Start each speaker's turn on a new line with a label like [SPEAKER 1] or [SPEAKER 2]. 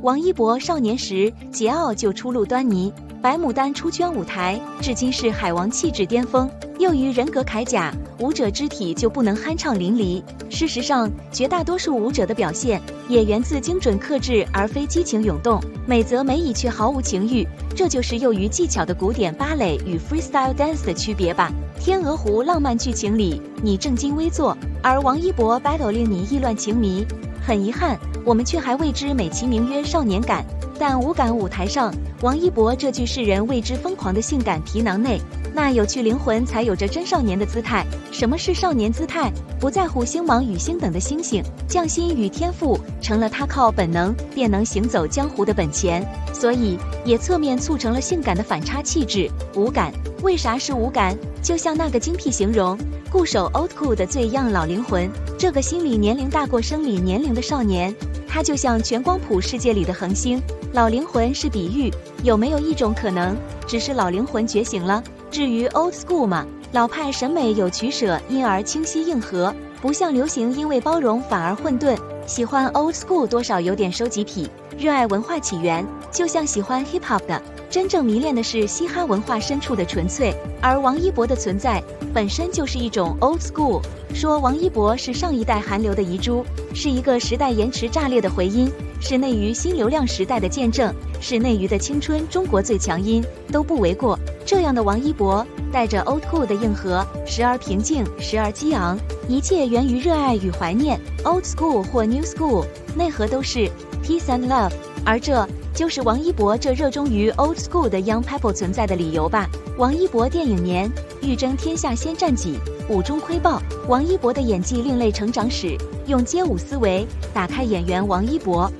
[SPEAKER 1] 王一博少年时桀骜就初露端倪，白牡丹出圈舞台，至今是海王气质巅峰。又于人格铠甲，舞者肢体就不能酣畅淋漓。事实上，绝大多数舞者的表现也源自精准克制，而非激情涌动。美则美矣，却毫无情欲，这就是囿于技巧的古典芭蕾与 freestyle dance 的区别吧。天鹅湖浪漫剧情里，你正襟危坐，而王一博 battle 令你意乱情迷。很遗憾，我们却还为之美其名曰少年感。但舞感舞台上，王一博这具世人为之疯狂的性感皮囊内，那有趣灵魂才有着真少年的姿态。什么是少年姿态？不在乎星芒与星等的星星，匠心与天赋成了他靠本能便能行走江湖的本钱，所以也侧面促成了性感的反差气质。舞感为啥是舞感？就像那个精辟形容固守 old cool 的最 young 老灵魂，这个心理年龄大过生理年龄的少年，他就像全光谱世界里的恒星。老灵魂是比喻，有没有一种可能，只是老灵魂觉醒了？至于 old school 嘛，老派审美有取舍，因而清晰硬核，不像流行因为包容反而混沌。喜欢 old school 多少有点收集癖，热爱文化起源，就像喜欢 hip hop 的，真正迷恋的是嘻哈文化深处的纯粹。而王一博的存在本身就是一种 old school。说王一博是上一代韩流的遗珠，是一个时代延迟炸裂的回音，是内娱新流量时代的见证，是内娱的青春中国最强音，都不为过。这样的王一博带着 old cool 的硬核，时而平静，时而激昂，一切源于热爱与怀念。 old school 或 new school 内核都是 peace and love， 而这就是王一博这热衷于 old school 的 young people 存在的理由吧。王一博电影年，欲争天下先占己，舞中窥豹。王一博的演技另类成长史，用街舞思维打开演员王一博